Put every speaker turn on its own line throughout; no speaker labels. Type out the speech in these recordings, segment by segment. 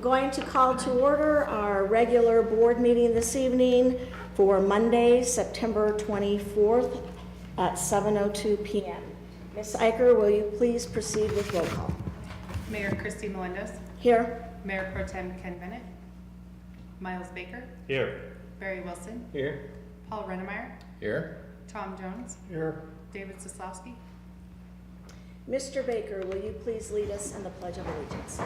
going to call to order our regular board meeting this evening for Monday, September 24th at 7:02 p.m. Ms. Eicher, will you please proceed with roll call?
Mayor Christy Melendez.
Here.
Mayor Pro Tem Ken Bennett. Miles Baker.
Here.
Barry Wilson.
Here.
Paul Rennemeyer.
Here.
Tom Jones.
Here.
David Soslowski.
Mr. Baker, will you please lead us in the Pledge of Allegiance?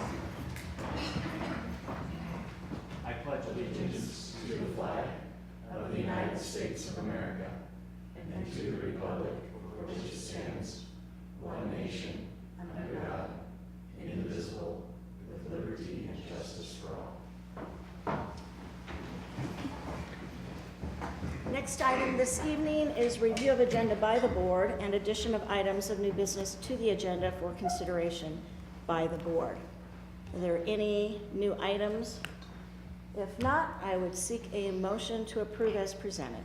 I pledge allegiance to the flag of the United States of America and to the republic for which it stands, one nation, under God, indivisible, with liberty and justice for all.
Next item this evening is review of agenda by the board and addition of items of new business to the agenda for consideration by the board. Are there any new items? If not, I would seek a motion to approve as presented.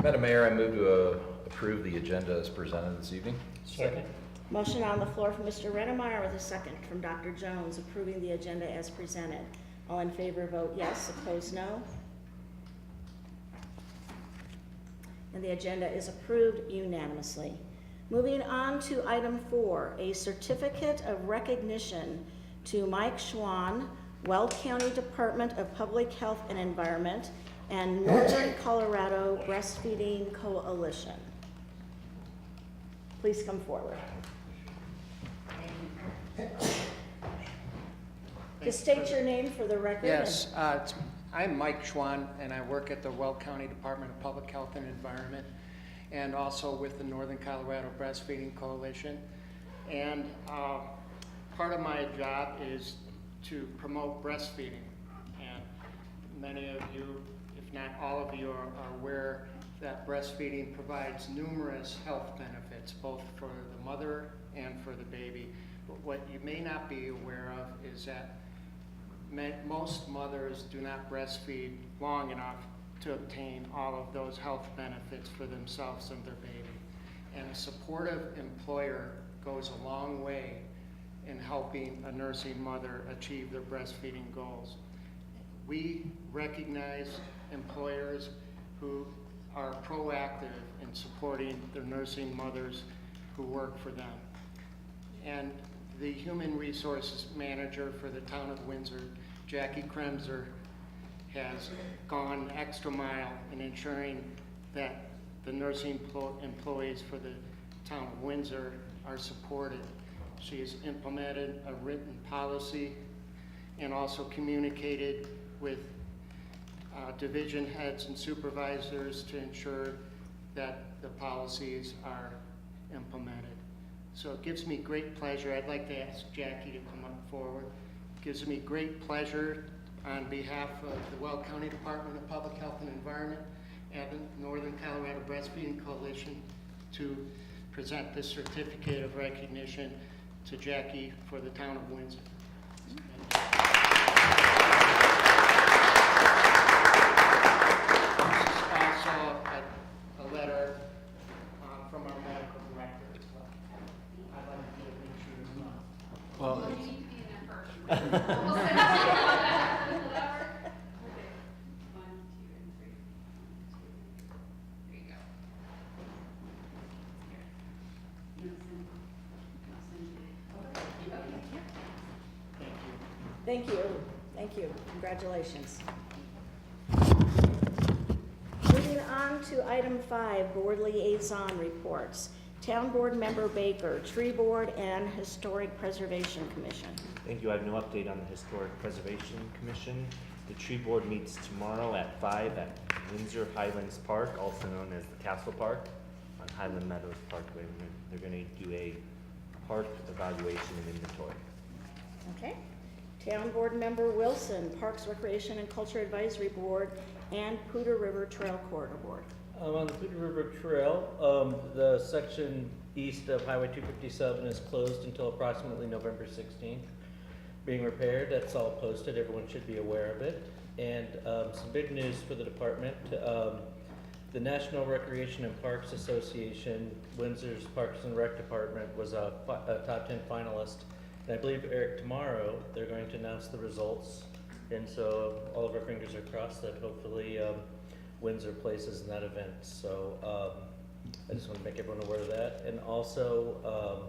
Madam Mayor, I move to approve the agenda as presented this evening.
Second.
Motion on the floor from Mr. Rennemeyer with a second from Dr. Jones approving the agenda as presented. All in favor vote yes, opposed no. And the agenda is approved unanimously. Moving on to item 4, a certificate of recognition to Mike Schwan, Weld County Department of Public Health and Environment, and Northern Colorado Breastfeeding Coalition. Please come forward. Just state your name for the record.
Yes, I'm Mike Schwan, and I work at the Weld County Department of Public Health and Environment, and also with the Northern Colorado Breastfeeding Coalition. And part of my job is to promote breastfeeding. And many of you, if not all of you, are aware that breastfeeding provides numerous health benefits, both for the mother and for the baby. But what you may not be aware of is that most mothers do not breastfeed long enough to obtain all of those health benefits for themselves and their baby. And a supportive employer goes a long way in helping a nursing mother achieve their breastfeeding goals. We recognize employers who are proactive in supporting their nursing mothers who work for them. And the Human Resources Manager for the town of Windsor, Jackie Kremser, has gone the extra mile in ensuring that the nursing employees for the town of Windsor are supported. She has implemented a written policy and also communicated with division heads and supervisors to ensure that the policies are implemented. So it gives me great pleasure. I'd like to ask Jackie to come up forward. It gives me great pleasure on behalf of the Weld County Department of Public Health and Environment and the Northern Colorado Breastfeeding Coalition to present this certificate of recognition to Jackie for the town of Windsor. Also a letter from our medical director as well. I'd like to get a picture as well.
Well,
You need to be in there first. We'll send it to you. Whatever. Okay. 1, 2, and 3. 1, 2. There you go. Here. You want to send? I'll send you. Okay.
Thank you.
Thank you. Thank you. Congratulations. Moving on to item 5, board liaison reports. Town Board Member Baker, Tree Board, and Historic Preservation Commission.
thank you. I have no update on the Historic Preservation Commission. The tree board meets tomorrow at 5 at Windsor Highlands Park, also known as the Castle Park, on Highland Meadows Parkway. They're going to do a park evaluation and inventory.
Okay. Town Board Member Wilson, Parks, Recreation, and Culture Advisory Board, and Poudre River Trail Corridor Board.
On the Poudre River Trail, the section east of Highway 257 is closed until approximately November 16th. Being repaired, that's all posted, everyone should be aware of it. And some big news for the department, the National Recreation and Parks Association, Windsor's Parks and Rec Department was a top 10 finalist And I believe, Eric, tomorrow, they're going to announce the results. And so all of our fingers are crossed that hopefully Windsor places in that event. So I just want to make everyone aware of that. And also,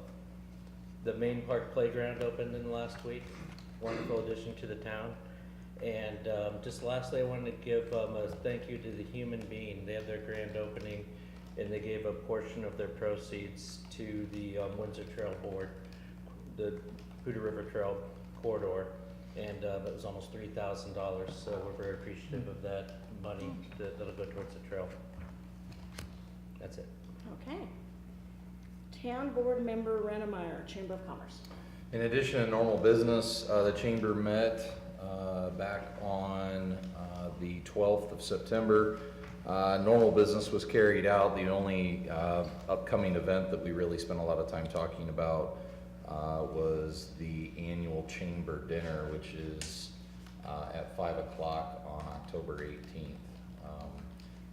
the main park playground opened in the last week. Wonderful addition to the town. And just lastly, I wanted to give a thank you to the Human Being. They had their grand opening, and they gave a portion of their proceeds to the Windsor Trail Board, the Hoota River Trail corridor, and it was almost $3,000. So we're very appreciative of that money that'll go towards the trail. That's it.
Okay. Town Board Member Rennemeyer, Chamber of Commerce.
In addition to normal business, the chamber met back on the 12th of September. Normal business was carried out. The only upcoming event that we really spent a lot of time talking about was the annual chamber dinner, which is at 5 o'clock on October 18th,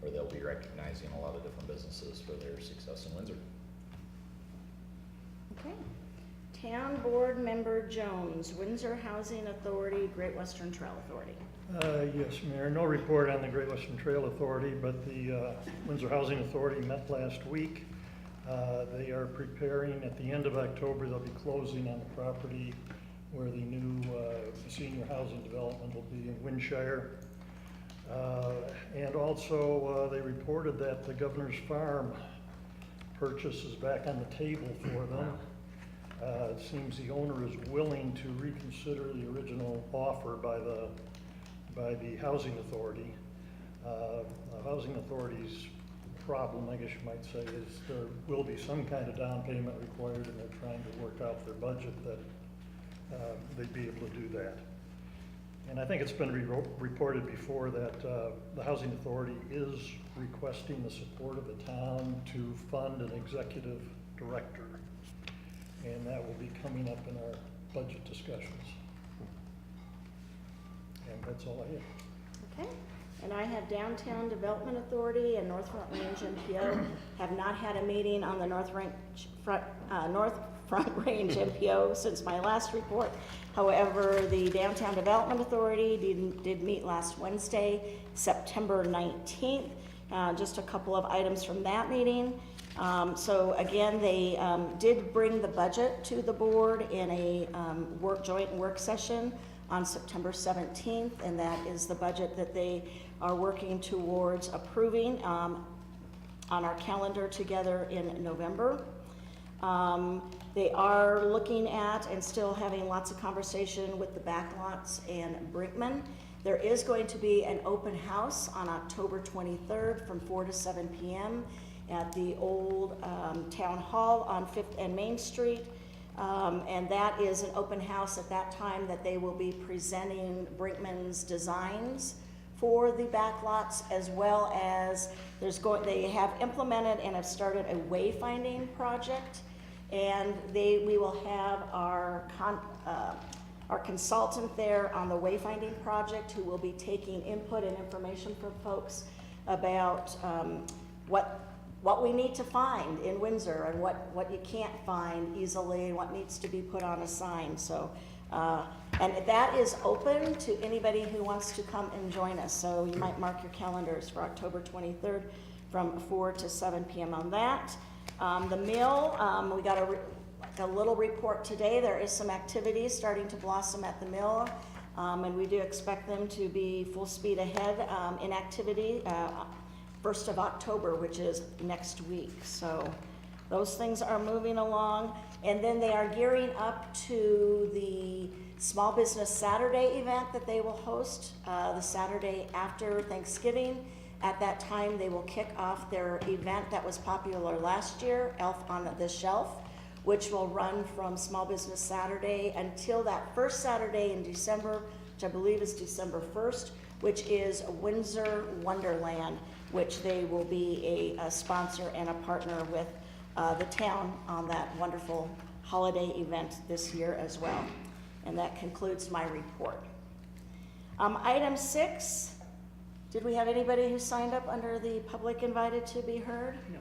where they'll be recognizing a lot of different businesses for their success in Windsor.
Okay. Town Board Member Jones, Windsor Housing Authority, Great Western Trail Authority.
Yes, Mayor, no report on the Great Western Trail Authority, but the Windsor Housing Authority met last week. They are preparing, at the end of October, they'll be closing on the property where the new senior housing development will be in Windshire. And also, they reported that the Governor's Farm purchase is back on the table for them. It seems the owner is willing to reconsider the original offer by the Housing Authority. The Housing Authority's problem, I guess you might say, is there will be some kind of down payment required, and they're trying to work out their budget that they'd be able to do that. And I think it's been reported before that the Housing Authority is requesting the support of the town to fund an executive director. And that will be coming up in our budget discussions. And that's all I have.
Okay. And I have Downtown Development Authority and North Front Range MPO have not had a meeting on the North Front Range MPO since my last report. However, the Downtown Development Authority did meet last Wednesday, September 19th. Just a couple of items from that meeting. So again, they did bring the budget to the board in a joint work session on September 17th, and that is the budget that they are working towards approving on our calendar together in November. They are looking at and still having lots of conversation with the backlots and Brinkman. There is going to be an open house on October 23rd from 4 to 7 p.m. at the old town hall on 5th and Main Street. And that is an open house at that time that they will be presenting Brinkman's designs for the backlots, as well as they have implemented and have started a wayfinding project. And we will have our consultant there on the wayfinding project, who will be taking input and information from folks about what we need to find in Windsor and what you can't find easily and what needs to be put on a sign. So, and that is open to anybody who wants to come and join us. So you might mark your calendars for October 23rd from 4 to 7 p.m. on that. The mill, we got a little report today. There is some activities starting to blossom at the mill, and we do expect them to be full speed ahead in activity 1st of October, which is next week. So those things are moving along. And then they are gearing up to the Small Business Saturday event that they will host the Saturday after Thanksgiving. At that time, they will kick off their event that was popular last year, Elf on the Shelf, which will run from Small Business Saturday until that first Saturday in December, which I believe is December 1st, which is Windsor Wonderland, which they will be a sponsor and a partner with the town on that wonderful holiday event this year as well. And that concludes my report. Item 6, did we have anybody who signed up under the public invited to be heard? No.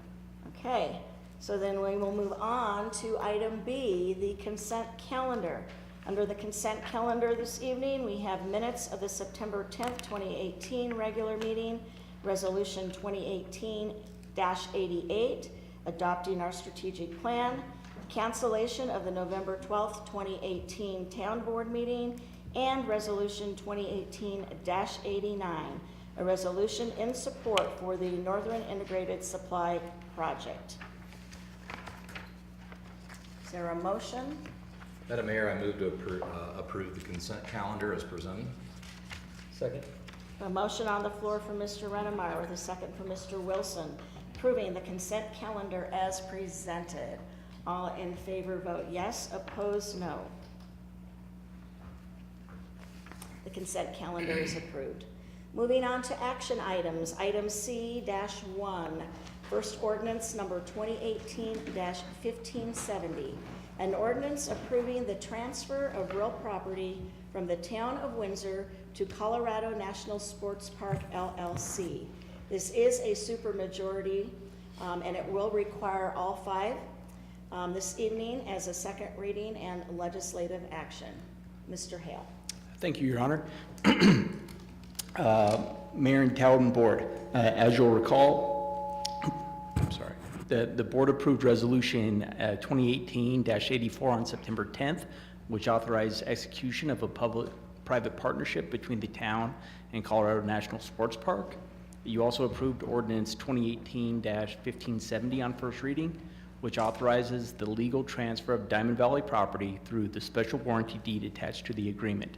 Okay. So then we will move on to item B, the consent calendar. Under the consent calendar this evening, we have minutes of the September 10th, 2018 regular meeting, Resolution 2018-88, adopting our strategic plan, cancellation of the November 12th, 2018 town board meeting, and Resolution 2018-89, a resolution in support for the Northern Integrated Supply Project. Is there a motion?
Madam Mayor, I move to approve the consent calendar as presented.
Second?
A motion on the floor from Mr. Rennemeyer with a second from Mr. Wilson, approving the consent calendar as presented. All in favor vote yes, opposed no. The consent calendar is approved. Moving on to action items, item C-1, first ordinance number 2018-1570, an ordinance approving the transfer of real property from the town of Windsor to Colorado National Sports Park LLC. This is a supermajority, and it will require all five this evening as a second reading and legislative action. Mr. Hale.
Thank you, Your Honor. Mayor and Town Board, as you'll recall, the board approved resolution 2018-84 on September 10th, which authorized execution of a public-private partnership between the town and Colorado National Sports Park. You also approved ordinance 2018-1570 on first reading, which authorizes the legal transfer of Diamond Valley property through the special warranty deed attached to the agreement.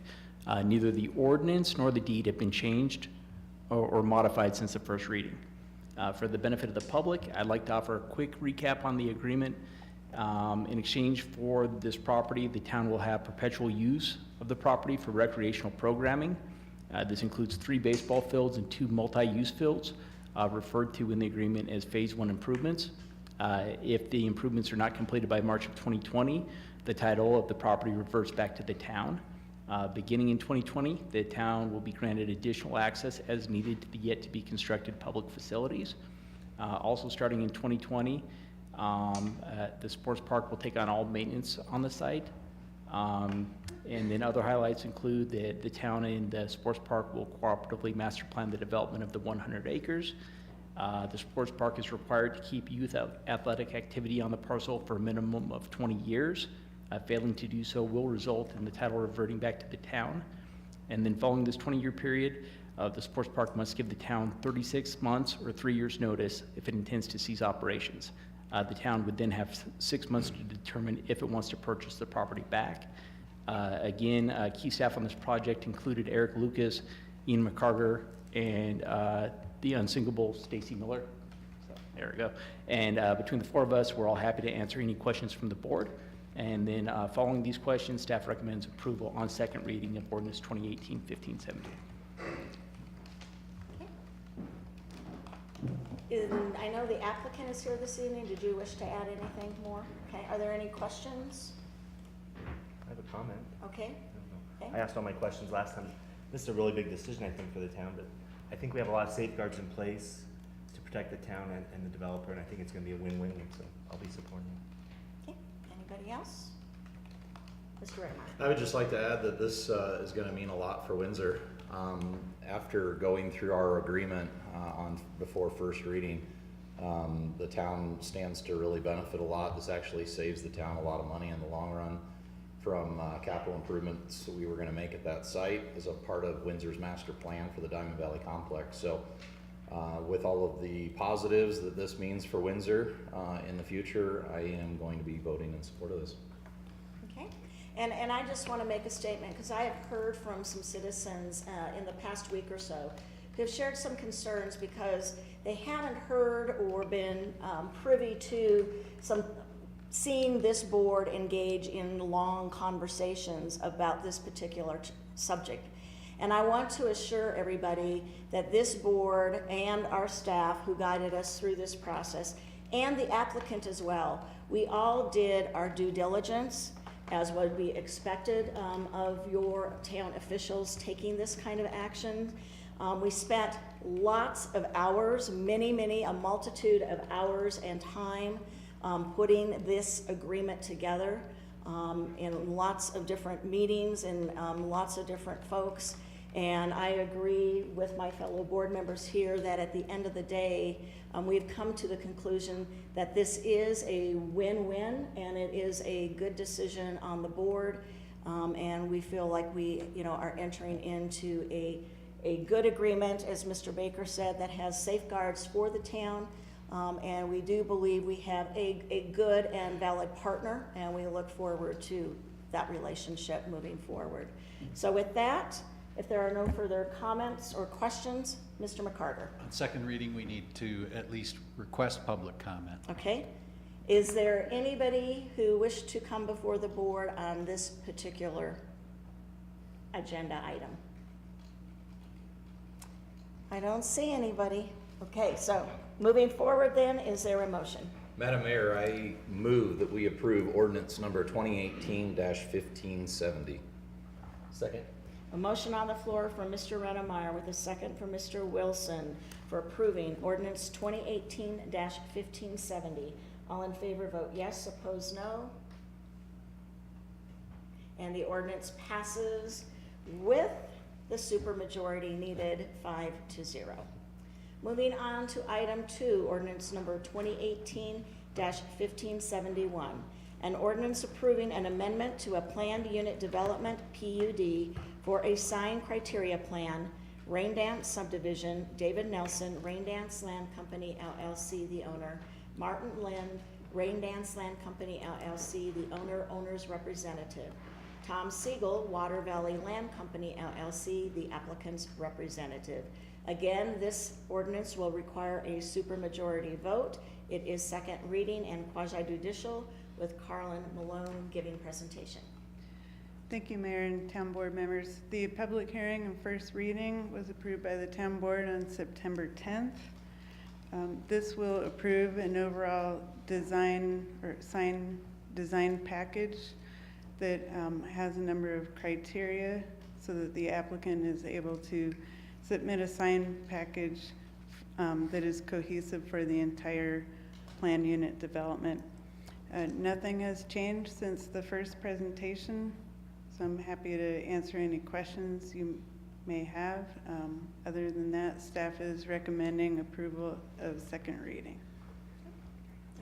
Neither the ordinance nor the deed have been changed or modified since the first reading. For the benefit of the public, I'd like to offer a quick recap on the agreement. In exchange for this property, the town will have perpetual use of the property for recreational programming. This includes 3 baseball fields and 2 multi-use fields, referred to in the agreement as Phase 1 improvements. If the improvements are not completed by March of 2020, the title of the property reverts back to the town. Beginning in 2020, the town will be granted additional access as needed to the yet to be constructed public facilities. Also starting in 2020, the sports park will take on all maintenance on the site. And then other highlights include that the town and the sports park will cooperatively master plan the development of the 100 acres. The sports park is required to keep youth athletic activity on the parcel for a minimum of 20 years. Failing to do so will result in the title reverting back to the town. And then following this 20-year period, the sports park must give the town 36 months or 3 years notice if it intends to cease operations. The town would then have 6 months to determine if it wants to purchase the property back. Again, key staff on this project included Eric Lucas, Ian McCarter, and the unsinkable Stacy Miller. So, there we go. And between the 4 of us, we're all happy to answer any questions from the board. And then following these questions, staff recommends approval on second reading of ordinance 2018-1570.
I know the applicant is here this evening. Did you wish to add anything more? Okay, are there any questions?
I have a comment.
Okay,
I asked all my questions last time. This is a really big decision, I think, for the town, but I think we have a lot of safeguards in place to protect the town and the developer, and I think it's gonna be a win-win, so I'll be supporting it.
okay, anybody else? Mr. Redmar.
I would just like to add that this is going to mean a lot for Windsor. After going through our agreement before first reading, the town stands to really benefit a lot. This actually saves the town a lot of money in the long run from capital improvements we were going to make at that site as a part of Windsor's master plan for the Diamond Valley Complex. So with all of the positives that this means for Windsor in the future, I am going to be voting in support of this.
Okay, and I just want to make a statement because I have heard from some citizens in the past week or so who have shared some concerns because they haven't heard or been privy to seeing this board engage in long conversations about this particular subject. And I want to assure everybody that this board and our staff who guided us through this process, and the applicant as well, we all did our due diligence as would be expected of your town officials taking this kind of action. We spent lots of hours, a multitude of hours and time putting this agreement together in lots of different meetings and lots of different folks. And I agree with my fellow board members here that at the end of the day, we've come to the conclusion that this is a win-win and it is a good decision on the board. And we feel like we, are entering into a good agreement, as Mr. Baker said, that has safeguards for the town. And we do believe we have a good and valid partner, and we look forward to that relationship moving forward. So with that, if there are no further comments or questions, Mr. McCarter.
On second reading, we need to at least request public comment.
Okay. Is there anybody who wished to come before the board on this particular agenda item? I don't see anybody. Okay, so moving forward then, is there a motion?
Madam Mayor, I move that we approve ordinance number 2018-1570.
Second.
A motion on the floor from Mr. Redemeyer with a second from Mr. Wilson for approving ordinance 2018-1570. All in favor vote yes, opposed no. And the ordinance passes with the supermajority needed 5-0. Moving on to item 2, ordinance number 2018-1571. An ordinance approving an amendment to a planned unit development PUD for a sign criteria plan, Rain Dance Subdivision, David Nelson, Rain Dance Land Company LLC, the owner, Martin Lind, Rain Dance Land Company LLC, the owner, owner's representative, Tom Siegel, Water Valley Land Company LLC, the applicant's representative. Again, this ordinance will require a supermajority vote. It is second reading and quasi-judicial, with Carlin Malone giving presentation.
Thank you, Mayor and Town Board members. The public hearing and first reading was approved by the Town Board on September 10th. This will approve an overall design or sign design package that has a number of criteria so that the applicant is able to submit a sign package that is cohesive for the entire planned unit development. Nothing has changed since the first presentation, so I'm happy to answer any questions you may have. Other than that, staff is recommending approval of second reading.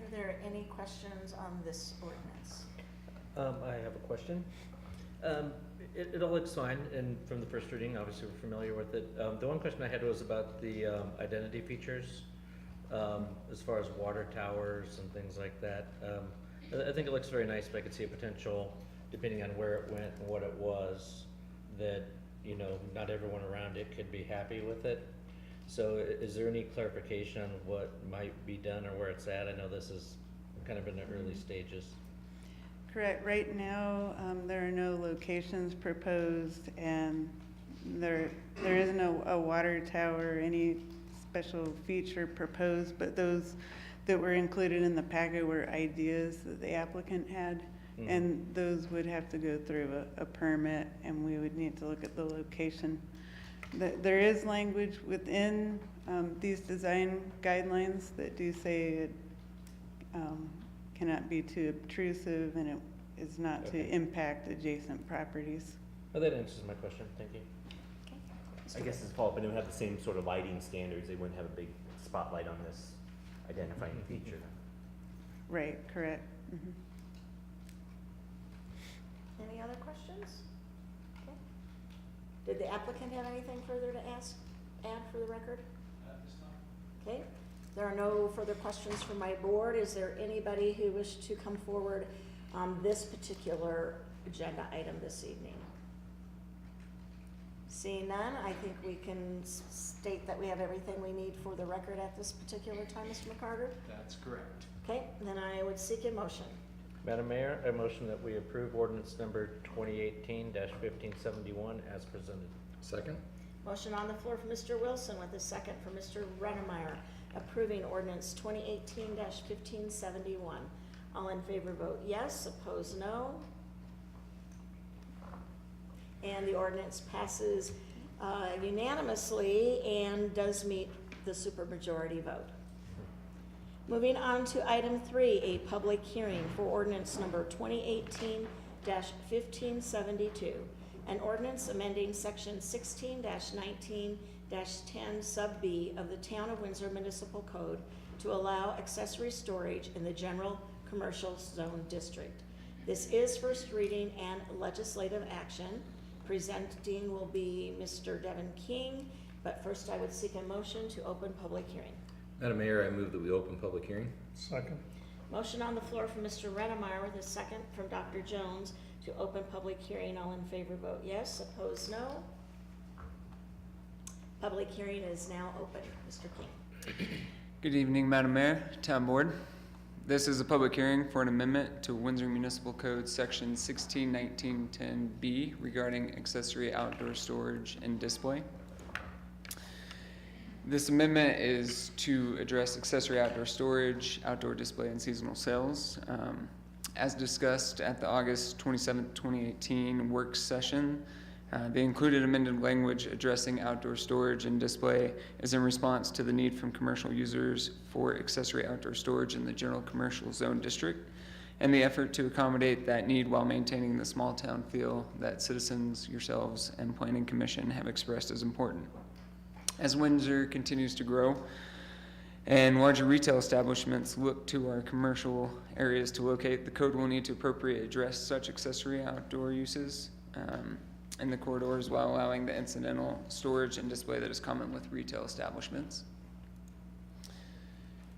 Are there any questions on this ordinance?
I have a question. It all looks fine, and from the first reading, obviously we're familiar with it. The one question I had was about the identity features, as far as water towers and things like that. I think it looks very nice, but I could see a potential, depending on where it went and what it was, that, not everyone around it could be happy with it. So is there any clarification on what might be done or where it's at? I know this is kind of in the early stages.
Correct. Right now, there are no locations proposed, and there isn't a water tower or any special feature proposed, but those that were included in the packet were ideas that the applicant had, and those would have to go through a permit, and we would need to look at the location. There is language within these design guidelines that do say it cannot be too obtrusive, and it is not to impact adjacent properties.
Oh, that answers my question. Thank you.
Okay.
I guess as follow-up, and it would have the same sort of lighting standards. They wouldn't have a big spotlight on this identifying feature.
Right, correct. Mm-hmm.
Any other questions? Okay. Did the applicant have anything further to add for the record? Okay. There are no further questions from my board. Is there anybody who wished to come forward on this particular agenda item this evening? Seeing none, I think we can state that we have everything we need for the record at this particular time, Mr. McCarter.
That's correct.
Okay, then I would seek a motion.
Madam Mayor, I motion that we approve ordinance number 2018-1571 as presented.
Second?
Motion on the floor from Mr. Wilson with a second from Mr. Redemeyer, approving ordinance 2018-1571. All in favor vote yes, opposed no. And the ordinance passes unanimously and does meet the supermajority vote. Moving on to item 3, a public hearing for ordinance number 2018-1572, an ordinance amending section 16-19-10 sub B of the Town of Windsor Municipal Code to allow accessory storage in the general commercial zone district. This is first reading and legislative action. Presenting will be Mr. Devin King, but first I would seek a motion to open public hearing.
Madam Mayor, I move that we open public hearing.
Second.
Motion on the floor from Mr. Redemeyer with a second from Dr. Jones to open public hearing. All in favor vote yes, opposed no. Public hearing is now open. Mr. King.
Good evening, Madam Mayor, Town Board. This is a public hearing for an amendment to Windsor Municipal Code Section 161910B regarding accessory outdoor storage and display. This amendment is to address accessory outdoor storage, outdoor display, and seasonal sales. As discussed at the August 27, 2018 work session, the included amended language addressing outdoor storage and display is in response to the need from commercial users for accessory outdoor storage in the general commercial zone district, and the effort to accommodate that need while maintaining the small town feel that citizens, yourselves, and Planning Commission have expressed as important. As Windsor continues to grow and larger retail establishments look to our commercial areas to locate, the code will need to appropriately address such accessory outdoor uses in the corridors while allowing the incidental storage and display that is common with retail establishments.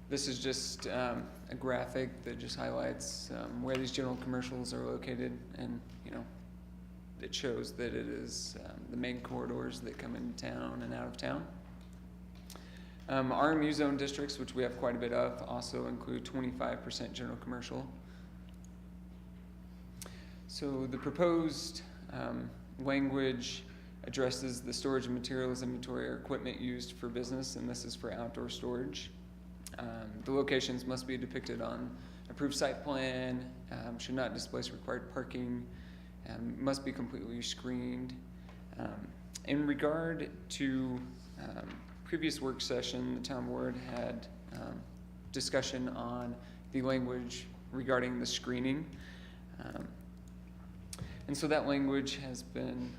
This is just a graphic that just highlights where these general commercials are located, and it shows that it is the main corridors that come into town and out of town. RMU zone districts, which we have quite a bit of, also include 25% general commercial. So the proposed language addresses the storage of materials, inventory, or equipment used for business, and this is for outdoor storage. The locations must be depicted on approved site plan, should not displace required parking, must be completely screened. In regard to previous work session, the town board had discussion on the language regarding the screening. And so that language has been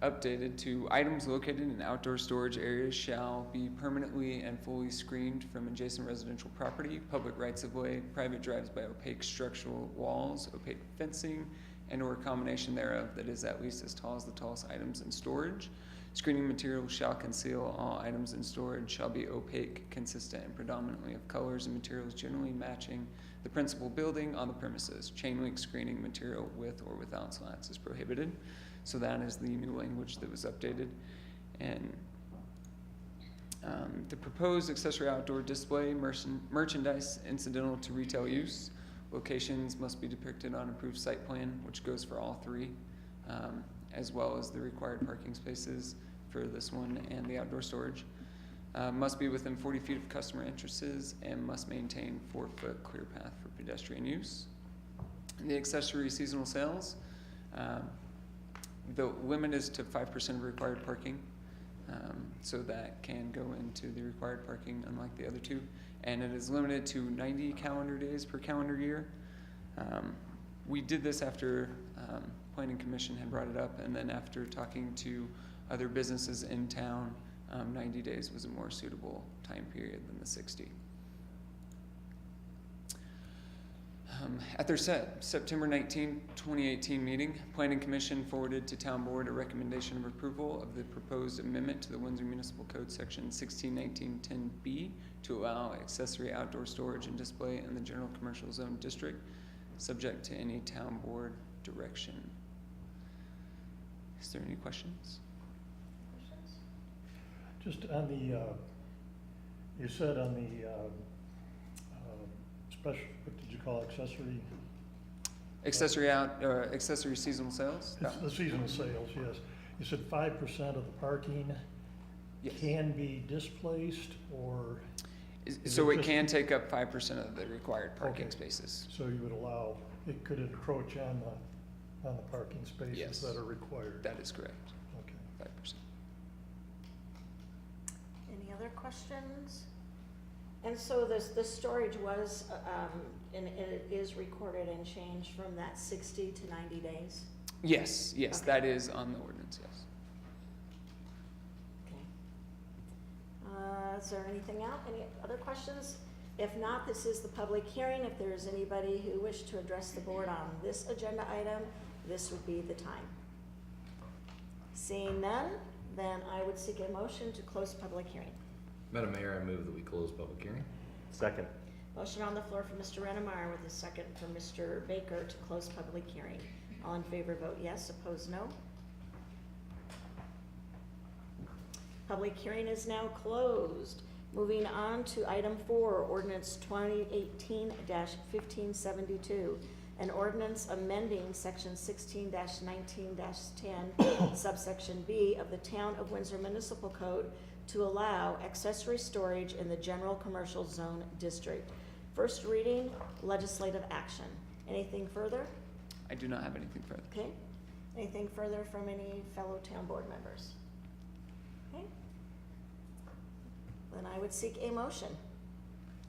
updated to items located in outdoor storage areas shall be permanently and fully screened from adjacent residential property, public rights-of-way, private drives by opaque structural walls, opaque fencing, and or a combination thereof that is at least as tall as the tallest items in storage. Screening materials shall conceal all items in storage, shall be opaque, consistent, and predominantly of colors and materials generally matching the principal building on the premises. Chain link screening material with or without slats is prohibited. So that is the new language that was updated. And the proposed accessory outdoor display merchandise incidental to retail use. Locations must be depicted on approved site plan, which goes for all three, as well as the required parking spaces for this one and the outdoor storage. Must be within 40 feet of customer entrances and must maintain 4-foot clear path for pedestrian use. The accessory seasonal sales, the limit is to 5% of required parking, so that can go into the required parking unlike the other two. And it is limited to 90 calendar days per calendar year. We did this after Planning Commission had brought it up, and then after talking to other businesses in town, 90 days was a more suitable time period than the 60. At their September 19, 2018 meeting, Planning Commission forwarded to Town Board a recommendation of approval of the proposed amendment to the Windsor Municipal Code Section 161910B to allow accessory outdoor storage and display in the general commercial zone district, subject to any Town Board direction. Is there any questions?
Just on the, you said on the special, what did you call it,
Accessory seasonal sales?
It's the seasonal sales, yes. You said 5% of the parking
Yes.
can be displaced, or?
So
it
it
just-
can take up 5% of the required parking
Okay.
spaces.
So you would allow, it could encroach on the parking spaces
Yes.
that are required?
That is correct,
Okay.
5%.
Any other questions? And so the storage was, and it is recorded and changed from that 60 to 90 days?
Yes, yes,
Okay.
that is on the ordinance, yes.
Okay. Is there anything else? Any other questions? If not, this is the public hearing. If there is anybody who wished to address the board on this agenda item, this would be the time. Seeing none, then I would seek a motion to close public hearing.
Madam Mayor, I move that we close public hearing.
Second.
Motion on the floor for Mr. Rennemeyer with a second for Mr. Baker to close public hearing. All in favor vote yes, opposed no. Public hearing is now closed. Moving on to item 4, ordinance 2018-1572, an ordinance amending section 16-19-10 subsection B of the Town of Windsor Municipal Code to allow accessory storage in the general commercial zone district. First reading, legislative action. Anything further?
I do not have anything further.
Okay. Anything further from any fellow town board members? Okay. Then I would seek a motion.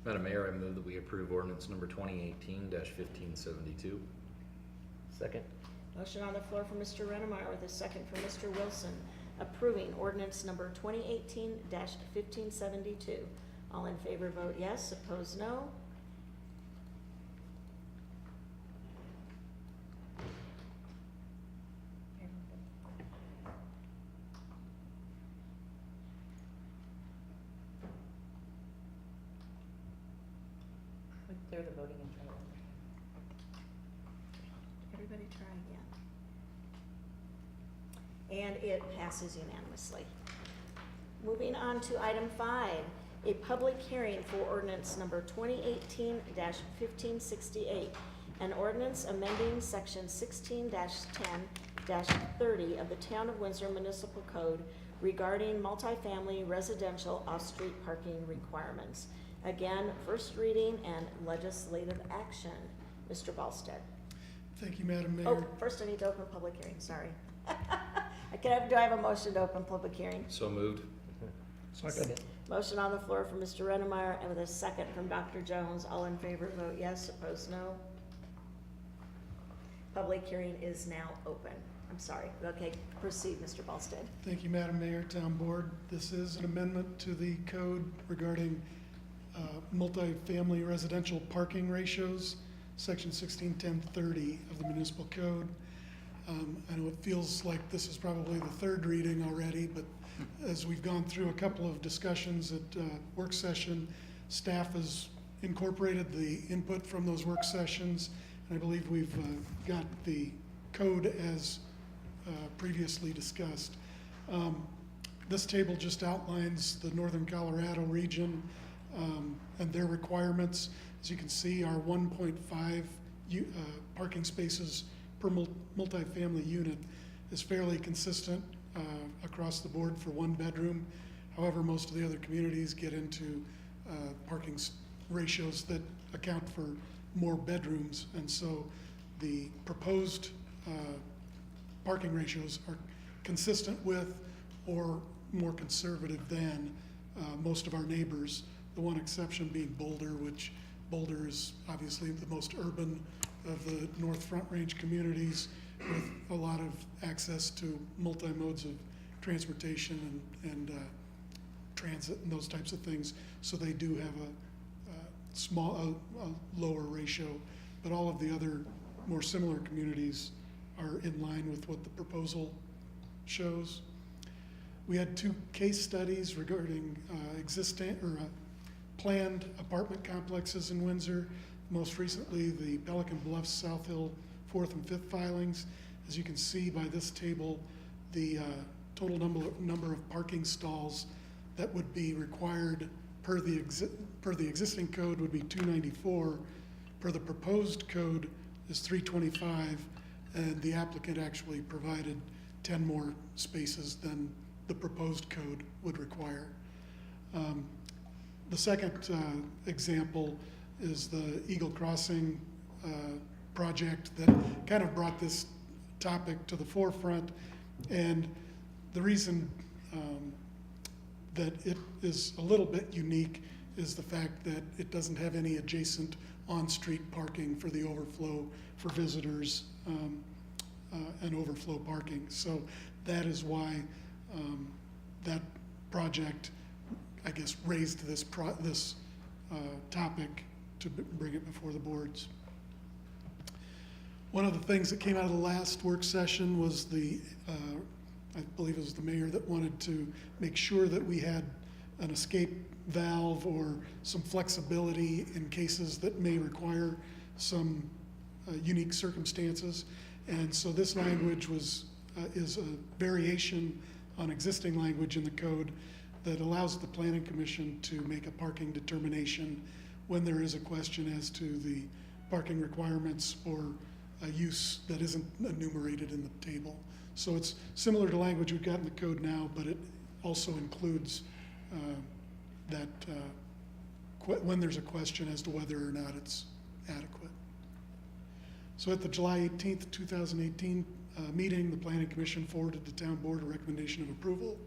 Madam Mayor, I move that we approve ordinance number 2018-1572.
Second.
Motion on the floor for Mr. Rennemeyer with a second for Mr. Wilson, approving ordinance number 2018-1572. All in favor vote yes, opposed no.
They're the voting in trouble.
Everybody try again. And it passes unanimously. Moving on to item 5, a public hearing for ordinance number 2018-1568, an ordinance amending section 16-10-30 of the Town of Windsor Municipal Code regarding multifamily residential off-street parking requirements. Again, first reading and legislative action. Mr. Balstead.
Thank you, Madam Mayor.
Oh, first I need to open public hearing, sorry. Do I have a motion to open public hearing?
So moved.
Second.
Motion on the floor from Mr. Rennemeyer and with a second from Dr. Jones. All in favor vote yes, opposed no. Public hearing is now open. I'm sorry. Okay, proceed, Mr. Balstead.
Thank you, Madam Mayor, Town Board. This is an amendment to the code regarding multifamily residential parking ratios, section 161030 of the municipal code. I know it feels like this is probably the third reading already, but as we've gone through a couple of discussions at work session, staff has incorporated the input from those work sessions, and I believe we've got the code as previously discussed. This table just outlines the Northern Colorado region and their requirements. As you can see, our 1.5 parking spaces per multifamily unit is fairly consistent across the board for one bedroom. However, most of the other communities get into parking ratios that account for more bedrooms, and so the proposed parking ratios are consistent with or more conservative than most of our neighbors. The one exception being Boulder, which Boulder is obviously the most urban of the North Front Range communities with a lot of access to multi-modes of transportation and transit and those types of things. So they do have a lower ratio, but all of the other more similar communities are in line with what the proposal shows. We had 2 case studies regarding existing or planned apartment complexes in Windsor. Most recently, the Pelican Bluffs, South Hill 4th and 5th filings. As you can see by this table, the total number of parking stalls that would be required per the existing code would be 294. Per the proposed code is 325, and the applicant actually provided 10 more spaces than the proposed code would require. The second example is the Eagle Crossing project that kind of brought this topic to the forefront. And the reason that it is a little bit unique is the fact that it doesn't have any adjacent on-street parking for the overflow for visitors and overflow parking. So that is why that project, I guess, raised this topic to bring it before the boards. One of the things that came out of the last work session was I believe it was the mayor that wanted to make sure that we had an escape valve or some flexibility in cases that may require some unique circumstances. And so this language is a variation on existing language in the code that allows the planning commission to make a parking determination when there is a question as to the parking requirements or a use that isn't enumerated in the table. So it's similar to language we've got in the code now, but it also includes that when there's a question as to whether or not it's adequate. So at the July 18th, 2018 meeting, the Planning Commission forwarded the Town Board a recommendation of approval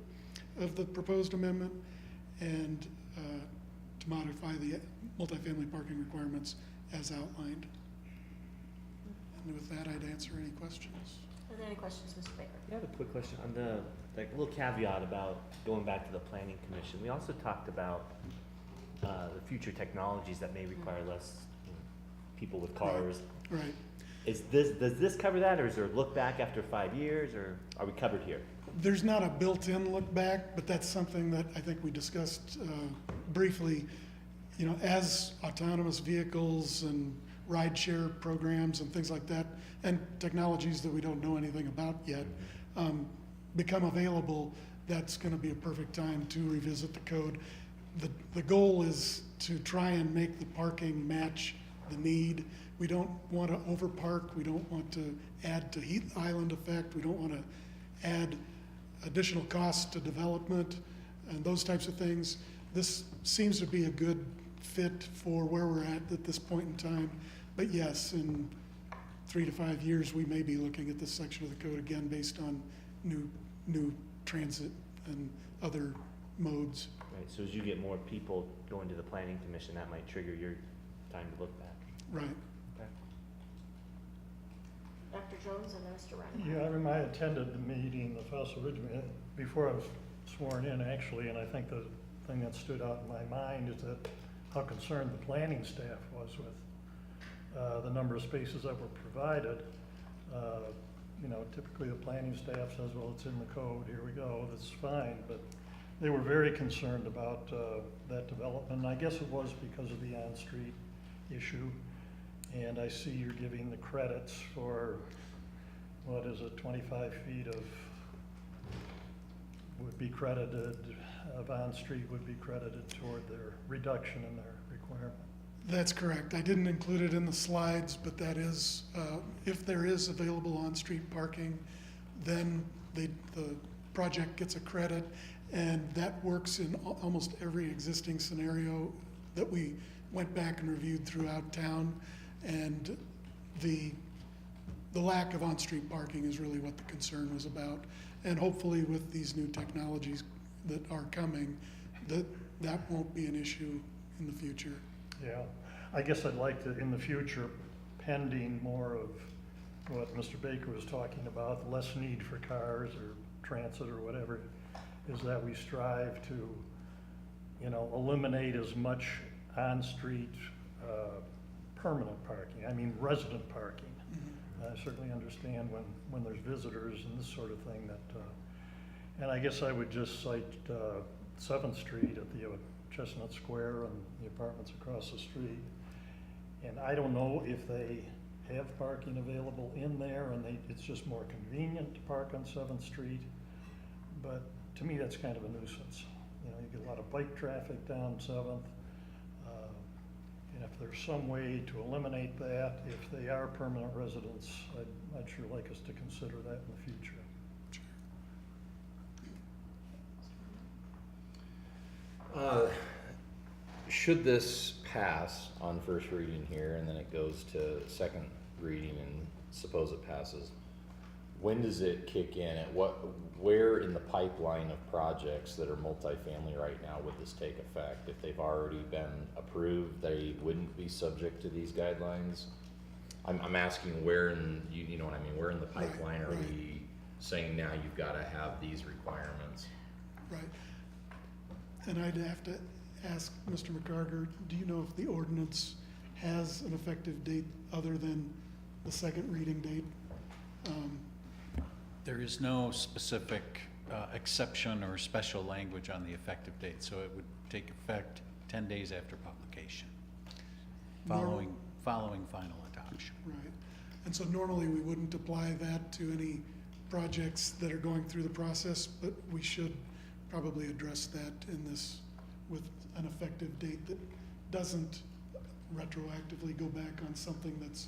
of the proposed amendment and to modify the multifamily parking requirements as outlined. And with that, I'd answer any questions.
Are there any questions, Mr. Baker?
I have a quick question on the, like, a little caveat about going back to the planning commission. We also talked about the future technologies that may require less people with cars.
Right.
Does this cover that, or is there a look back after 5 years, or are we covered here?
There's not a built-in look back, but that's something that I think we discussed briefly. You know, as autonomous vehicles and rideshare programs and things like that, and technologies that we don't know anything about yet, become available, that's going to be a perfect time to revisit the code. The goal is to try and make the parking match the need. We don't want to overpark. We don't want to add to heat island effect. We don't want to add additional costs to development and those types of things. This seems to be a good fit for where we're at this point in time. But yes, in 3 to 5 years, we may be looking at this section of the code again based on new transit and other modes.
Right, so as you get more people going to the planning commission, that might trigger your time to look back.
Right.
Okay.
Dr. Jones and then Mr. Ryan.
Yeah, I remember I attended the meeting, the Fossil Ridge meeting, before I was sworn in, actually, and I think the thing that stood out in my mind is that how concerned the planning staff was with the number of spaces that were provided. You know, typically the planning staff says, well, it's in the code, here we go, that's fine, but they were very concerned about that development, and I guess it was because of the on-street issue. And I see you're giving the credits for, what is it, 25 feet of, would be credited, of on-street would be credited toward their reduction in their requirement.
That's correct. I didn't include it in the slides, but that is, if there is available on-street parking, then the project gets a credit, and that works in almost every existing scenario that we went back and reviewed throughout town. And the lack of on-street parking is really what the concern was about. And hopefully with these new technologies that are coming, that won't be an issue in the future.
Yeah, I guess I'd like to, in the future, pending more of what Mr. Baker was talking about, less need for cars or transit or whatever, is that we strive to, you know, eliminate as much on-street permanent parking, I mean resident parking. I certainly understand when there's visitors and this sort of thing that, and I guess I would just cite 7th Street at the Chestnut Square and the apartments across the street. And I don't know if they have parking available in there and it's just more convenient to park on 7th Street. But to me, that's kind of a nuisance. You know, you get a lot of bike traffic down 7th. And if there's some way to eliminate that, if they are permanent residents, I'd sure like us to consider that in the future.
Should this pass on first reading here and then it goes to second reading and suppose it passes, when does it kick in? Where in the pipeline of projects that are multifamily right now would this take effect? If they've already been approved, they wouldn't be subject to these guidelines? I'm asking where you know what I mean, where in the pipeline are we saying now you've gotta have these requirements?
Right. And I'd have to ask Mr. McCarter, do you know if the ordinance has an effective date other than the second reading date?
There is no specific exception or special language on the effective date, so it would take effect 10 days after publication, following final adoption.
Right. And so normally we wouldn't apply that to any projects that are going through the process, but we should probably address that in this with an effective date that doesn't retroactively go back on something that's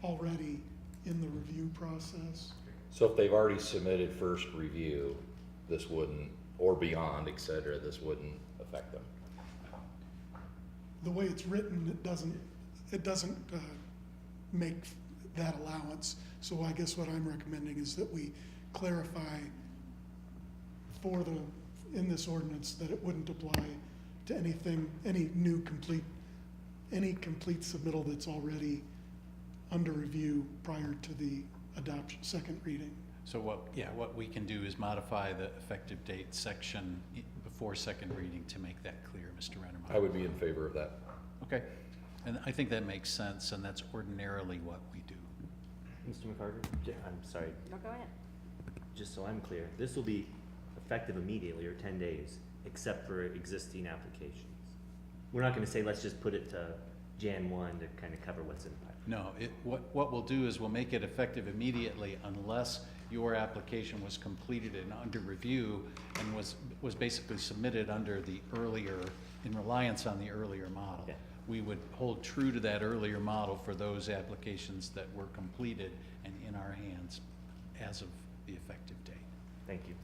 already in the review process.
So if they've already submitted first review, this wouldn't, or beyond, et cetera, this wouldn't affect them?
The way it's written, it doesn't make that allowance. So I guess what I'm recommending is that we clarify in this ordinance that it wouldn't apply to anything, any complete submittal that's already under review prior to the adoption, second reading.
So what we can do is modify the effective date section before second reading to make that clear, Mr. Rennermeyer.
I would be in favor of that.
Okay, and I think that makes sense, and that's ordinarily what we do.
Mr. McCarter, I'm sorry,
No, go ahead.
just so I'm clear, this will be effective immediately or 10 days, except for existing applications. We're not gonna say, let's just put it to Jan 1 to kind of cover what's in the pipeline.
No, what we'll do is we'll make it effective immediately unless your application was completed and under review and was basically submitted under the earlier, in reliance on the earlier model.
Okay.
We would hold true to that earlier model for those applications that were completed and in our hands as of the effective date.
Thank you.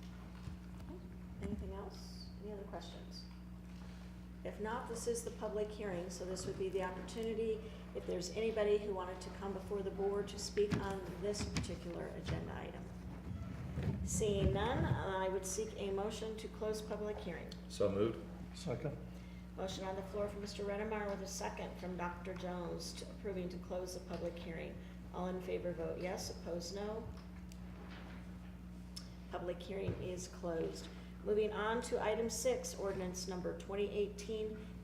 Anything else? Any other questions? If not, this is the public hearing, so this would be the opportunity, if there's anybody who wanted to come before the board to speak on this particular agenda item. Seeing none, I would seek a motion to close public hearing.
So moved?
Second.
Motion on the floor from Mr. Rennemeyer with a second from Dr. Jones approving to close the public hearing. All in favor vote yes, opposed no. Public hearing is closed. Moving on to item 6, ordinance number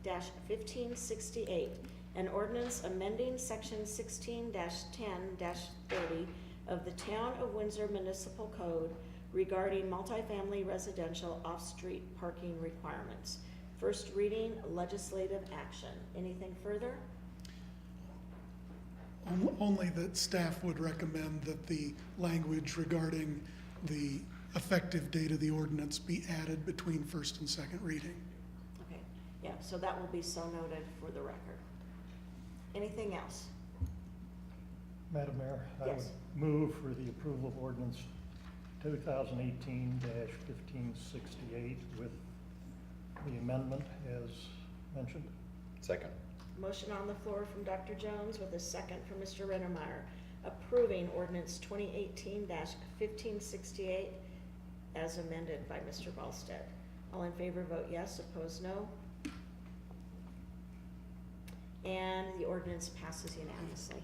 2018-1568, an ordinance amending section 16-10-30 of the Town of Windsor Municipal Code regarding multifamily residential off-street parking requirements. First reading, legislative action. Anything further?
Only that staff would recommend that the language regarding the effective date of the ordinance be added between first and second reading.
Okay, yeah, so that will be so noted for the record. Anything else?
Madam Mayor, I would
Yes.
move for the approval of ordinance 2018-1568 with the amendment as mentioned.
Second.
Motion on the floor from Dr. Jones with a second from Mr. Rennemeyer, approving ordinance 2018-1568 as amended by Mr. Volstead. All in favor vote yes, opposed no. And the ordinance passes unanimously.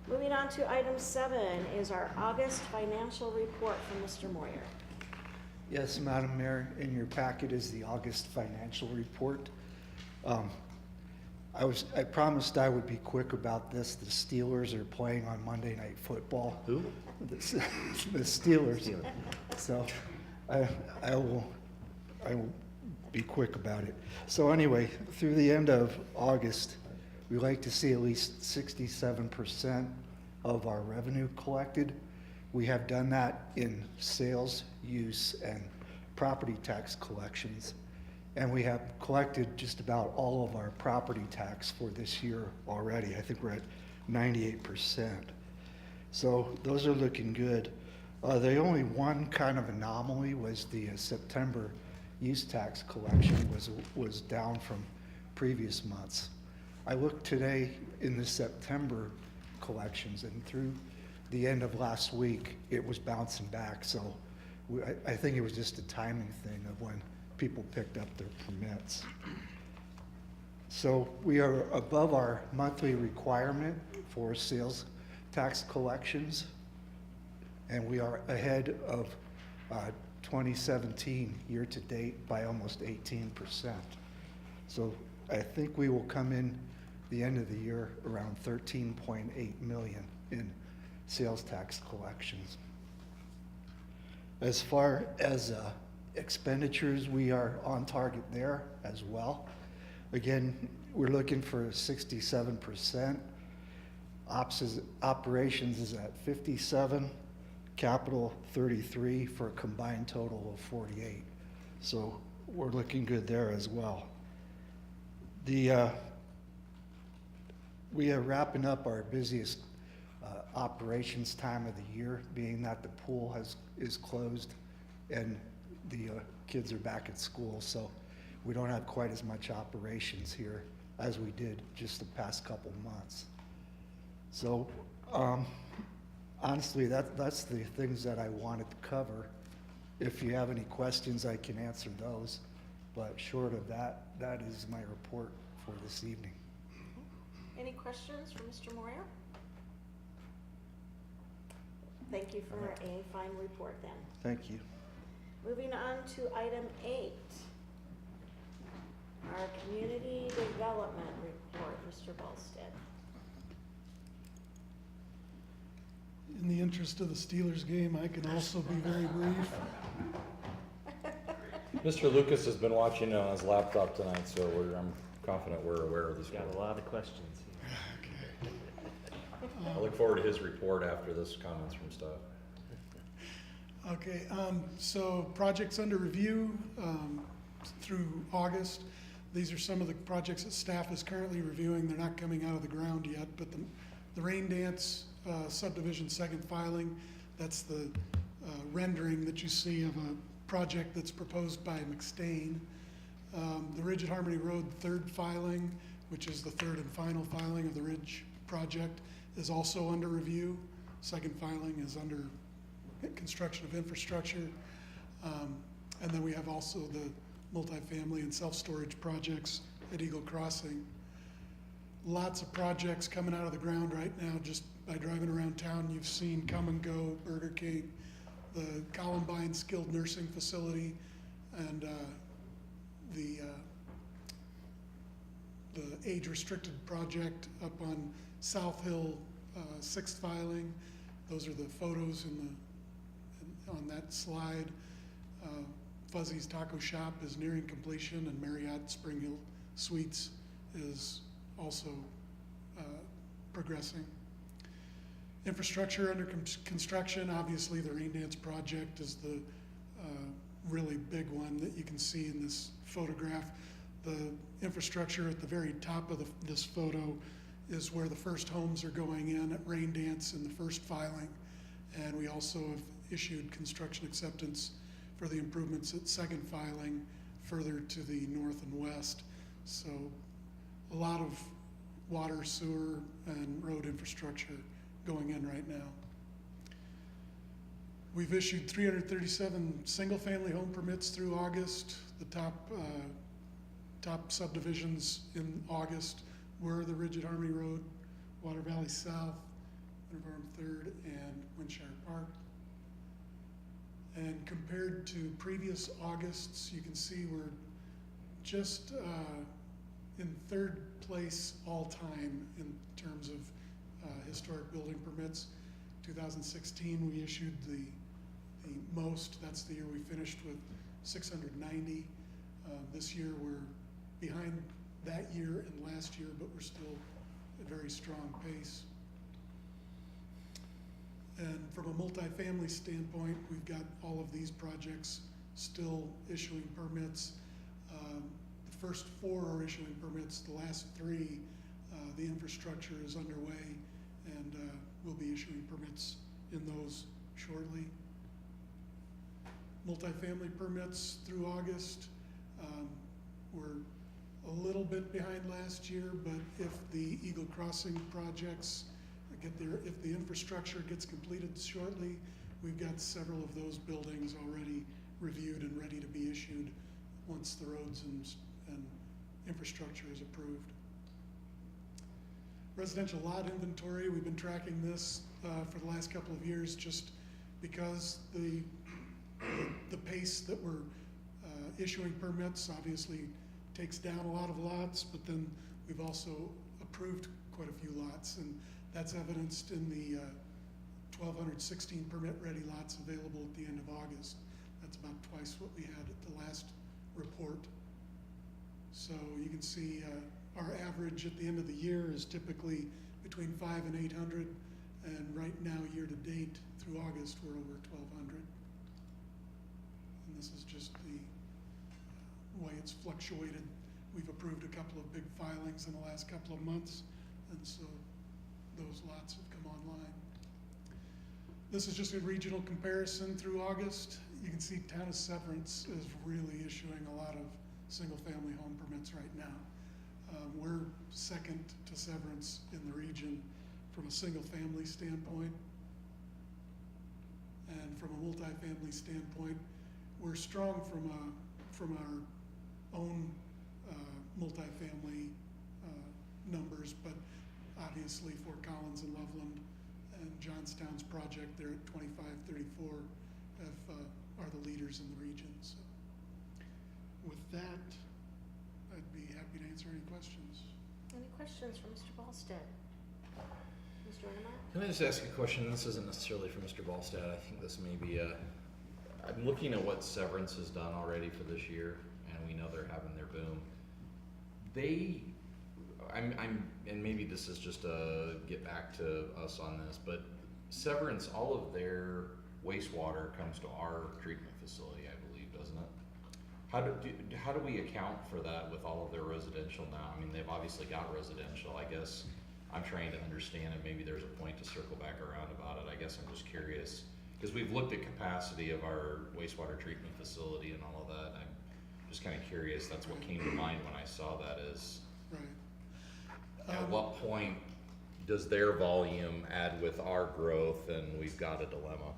Moving on to item 7 is our August financial report from Mr. Moyer.
Yes, Madam Mayor, in your packet is the August financial report. I promised I would be quick about this. The Steelers are playing on Monday Night Football.
Who?
The Steelers. So I will be quick about it. So anyway, through the end of August, we like to see at least 67% of our revenue collected. We have done that in sales, use, and property tax collections. And we have collected just about all of our property tax for this year already. I think we're at 98%. So those are looking good. The only one kind of anomaly was the September use tax collection was down from previous months. I looked today in the September collections, and through the end of last week, it was bouncing back, so I think it was just a timing thing of when people picked up their permits. So we are above our monthly requirement for sales tax collections, and we are ahead of 2017 year-to-date by almost 18%. So I think we will come in the end of the year around 13.8 million in sales tax collections. As far as expenditures, we are on target there as well. Again, we're looking for 67%. Operations is at 57, capital 33 for a combined total of 48. So we're looking good there as well. We are wrapping up our busiest operations time of the year, being that the pool is closed and the kids are back at school, so we don't have quite as much operations here as we did just the past couple months. So honestly, that's the things that I wanted to cover. If you have any questions, I can answer those, but short of that, that is my report for this evening.
Any questions for Mr. Moyer? Thank you for a fine report then.
Thank you.
Moving on to item 8, our community development report, Mr. Volstead.
In the interest of the Steelers game, I can also be very brief.
Mr. Lucas has been watching on his laptop tonight, so I'm confident we're aware of this.
Got a lot of questions here.
I look forward to his report after this comments from staff.
Okay, so projects under review through August. These are some of the projects that staff is currently reviewing. They're not coming out of the ground yet, but the Rain Dance subdivision second filing, that's the rendering that you see of a project that's proposed by McStain. The Ridge at Harmony Road third filing, which is the third and final filing of the Ridge project, is also under review. Second filing is under construction of infrastructure. And then we have also the multifamily and self-storage projects at Eagle Crossing. Lots of projects coming out of the ground right now. Just by driving around town, you've seen Come and Go, Burger King, the Columbine Skilled Nursing Facility, and the age-restricted project up on South Hill, sixth filing. Those are the photos on that slide. Fuzzy's Taco Shop is nearing completion, and Marriott Spring Hill Suites is also progressing. Infrastructure under construction, obviously the Rain Dance project is the really big one that you can see in this photograph. The infrastructure at the very top of this photo is where the first homes are going in at Rain Dance in the first filing. And we also have issued construction acceptance for the improvements at second filing further to the north and west. So a lot of water, sewer, and road infrastructure going in right now. We've issued 337 single-family home permits through August. The top subdivisions in August were the Ridge at Harmony Road, Water Valley South, Winter Farm Third, and Windshire Park. And compared to previous Augusts, you can see we're just in third place all time in terms of historic building permits. 2016, we issued the most. That's the year we finished with 690. This year we're behind that year and last year, but we're still at a very strong pace. And from a multifamily standpoint, we've got all of these projects still issuing permits. The first 4 are issuing permits. The last 3, the infrastructure is underway, and we'll be issuing permits in those shortly. Multifamily permits through August. We're a little bit behind last year, but if the Eagle Crossing projects if the infrastructure gets completed shortly, we've got several of those buildings already reviewed and ready to be issued once the roads and infrastructure is approved. Residential lot inventory, we've been tracking this for the last couple of years just because the pace that we're issuing permits obviously takes down a lot of lots, but then we've also approved quite a few lots, and that's evidenced in the 1,216 permit-ready lots available at the end of August. That's about twice what we had at the last report. So you can see our average at the end of the year is typically between 500 and 800, and right now, year to date, through August, we're over 1,200. And this is just the way it's fluctuated. We've approved a couple of big filings in the last couple of months, and so those lots have come online. This is just a regional comparison through August. You can see Town of Severance is really issuing a lot of single-family home permits right now. We're second to Severance in the region from a single-family standpoint. And from a multifamily standpoint, we're strong from our own multifamily numbers, but obviously Fort Collins and Loveland and Johnstown's project there at 2534 are the leaders in the region. So with that, I'd be happy to answer any questions.
Any questions for Mr. Ballstead? Mr. Ornemeyer?
Can I just ask a question? This isn't necessarily for Mr. Ballstead. I think this may be I'm looking at what Severance has done already for this year, and we know they're having their boom. And maybe this is just a get back to us on this, but Severance, all of their wastewater comes to our treatment facility, I believe, doesn't it? How do we account for that with all of their residential now? I mean, they've obviously got residential. I guess I'm trying to understand, and maybe there's a point to circle back around about it. I guess I'm just curious, because we've looked at capacity of our wastewater treatment facility and all of that. I'm just kind of curious. That's what came to mind when I saw that is,
Right.
at what point does their volume add with our growth, and we've got a dilemma?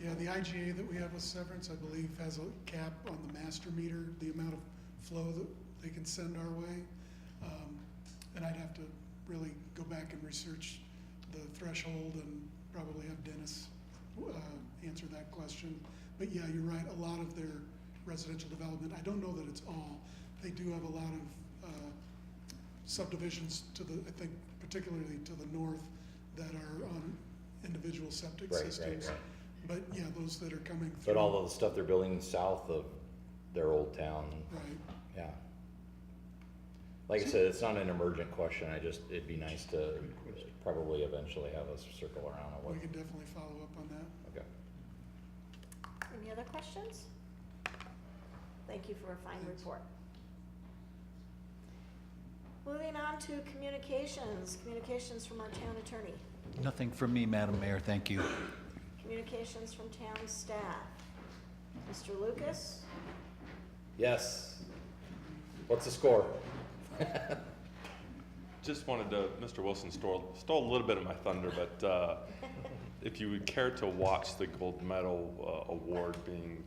Yeah, the IGA that we have with Severance, I believe, has a cap on the master meter, the amount of flow that they can send our way. And I'd have to really go back and research the threshold and probably have Dennis answer that question. But yeah, you're right, a lot of their residential development, I don't know that it's all. They do have a lot of subdivisions to the, I think particularly to the north, that are on individual septic systems.
Right.
But yeah, those that are coming through.
But all of the stuff they're building south of their old town.
Right.
Yeah. Like I said, it's not an emergent question. It'd be nice to probably eventually have us circle around on what.
We can definitely follow up on that.
Okay.
Any other questions? Thank you for a fine report. Moving on to communications from our town attorney.
Nothing from me, Madam Mayor, thank you.
Communications from town staff. Mr. Lucas?
Yes. What's the score?
Just wanted to, Mr. Wilson stole a little bit of my thunder, but if you would care to watch the gold medal award being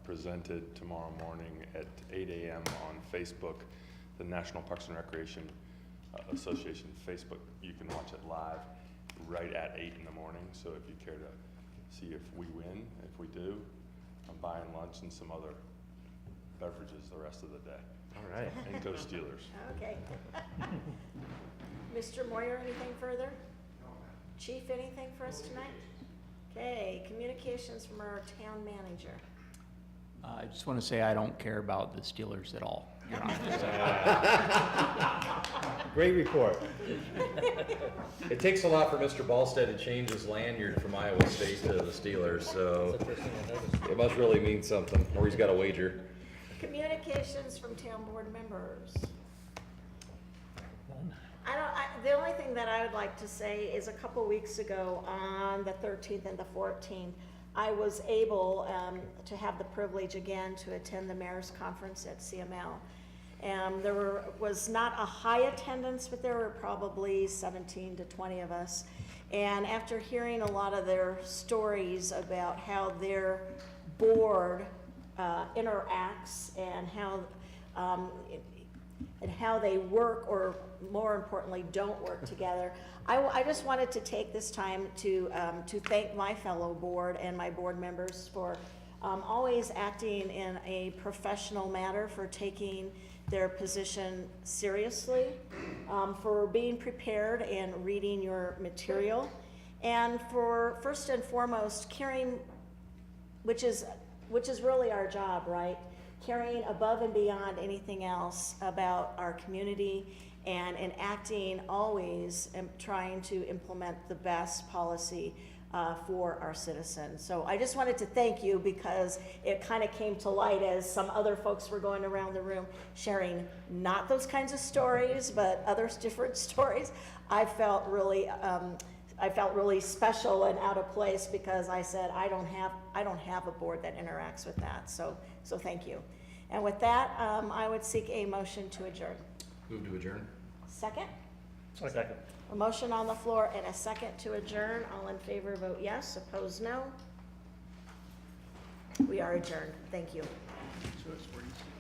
presented tomorrow morning at 8 a.m. on Facebook, the National Parks and Recreation Association Facebook, you can watch it live right at 8 in the morning. So if you care to see if we win, if we do, I'm buying lunch and some other beverages the rest of the day.
All right.
And go Steelers.
Okay. Mr. Moyer, anything further? Chief, anything for us tonight? Okay, communications from our town manager.
I just want to say I don't care about the Steelers at all, Your Honor.
Great report.
It takes a lot for Mr. Ballstead to change his lanyard from Iowa State to the Steelers, so
That's the first thing I noticed.
it must really mean something, or he's got a wager.
Communications from town board members. The only thing that I would like to say is a couple weeks ago on the 13th and the 14th, I was able to have the privilege again to attend the mayor's conference at CML. was not a high attendance, but there were probably 17 to 20 of us. And after hearing a lot of their stories about how their board interacts and how they work, or more importantly, don't work together, I just wanted to take this time to thank my fellow board and my board members for always acting in a professional manner, for taking their position seriously, for being prepared and reading your material, and for first and foremost caring, which is really our job, right? Caring above and beyond anything else about our community, and acting always and trying to implement the best policy for our citizens. So I just wanted to thank you, because it kind of came to light as some other folks were going around the room sharing not those kinds of stories, but other different stories. I felt really special and out of place, because I said I don't have a board that interacts with that. So thank you. And with that, I would seek a motion to adjourn.
Move to adjourn.
Second?
Second.
A motion on the floor and a second to adjourn. All in favor, vote yes. Opposed, no. We are adjourned. Thank you.
So it's 46.